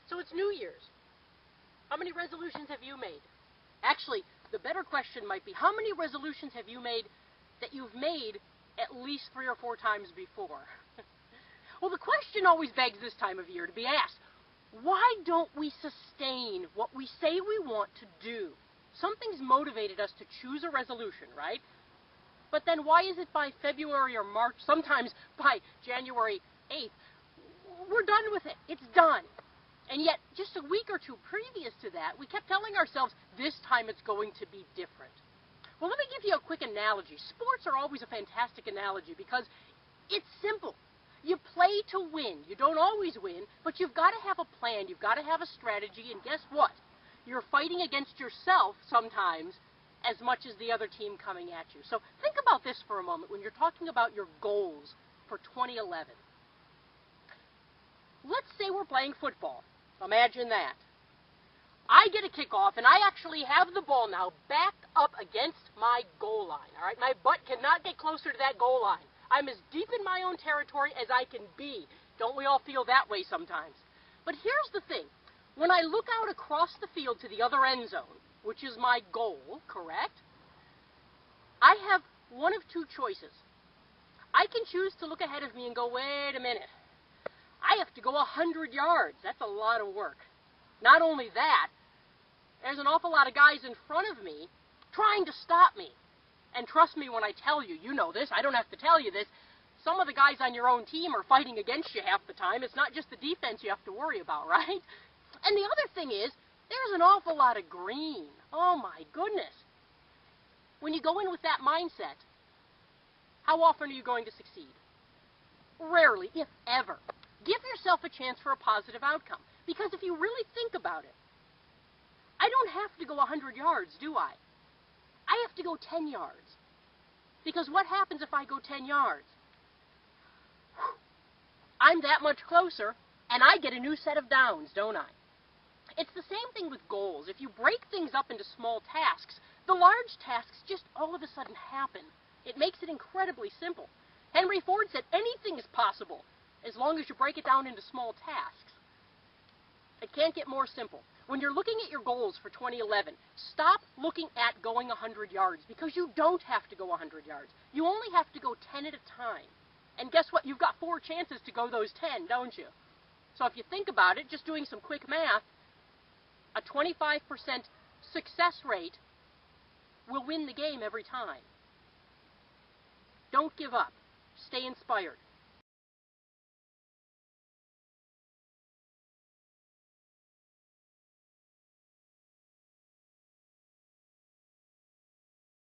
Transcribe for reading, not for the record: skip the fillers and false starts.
So it's New Year's. How many resolutions have you made? Actually, the better question might be, how many resolutions have you made that you've made at least 3 or 4 times before? Well, the question always begs this time of year to be asked, why don't we sustain what we say we want to do? Something's motivated us to choose a resolution, right? But then why is it by February or March, sometimes by January 8th, we're done with it. It's done. And yet, just a week or two previous to that, we kept telling ourselves, this time it's going to be different. Well, let me give you a quick analogy. Sports are always a fantastic analogy because it's simple. You play to win. You don't always win, but you've got to have a plan. You've got to have a strategy, and guess what? You're fighting against yourself sometimes as much as the other team coming at you. So think about this for a moment when you're talking about your goals for 2011. Let's say we're playing football. Imagine that. I get a kickoff, and I actually have the ball now backed up against my goal line. All right, my butt cannot get closer to that goal line. I'm as deep in my own territory as I can be. Don't we all feel that way sometimes? But here's the thing. When I look out across the field to the other end zone, which is my goal, correct? I have one of two choices. I can choose to look ahead of me and go, wait a minute. I have to go 100 yards. That's a lot of work. Not only that, there's an awful lot of guys in front of me trying to stop me. And trust me when I tell you, you know this, I don't have to tell you this, some of the guys on your own team are fighting against you half the time. It's not just the defense you have to worry about, right? And the other thing is, there's an awful lot of green. Oh my goodness. When you go in with that mindset, how often are you going to succeed? Rarely, if ever. Give yourself a chance for a positive outcome. Because if you really think about it, I don't have to go 100 yards, do I? I have to go 10 yards. Because what happens if I go 10 yards? I'm that much closer, and I get a new set of downs, don't I? It's the same thing with goals. If you break things up into small tasks, the large tasks just all of a sudden happen. It makes it incredibly simple. Henry Ford said anything is possible as long as you break it down into small tasks. It can't get more simple. When you're looking at your goals for 2011, stop looking at going 100 yards because you don't have to go 100 yards. You only have to go 10 at a time. And guess what? You've got 4 chances to go those 10, don't you? So if you think about it, just doing some quick math, a 25% success rate will win the game every time. Don't give up. Stay inspired.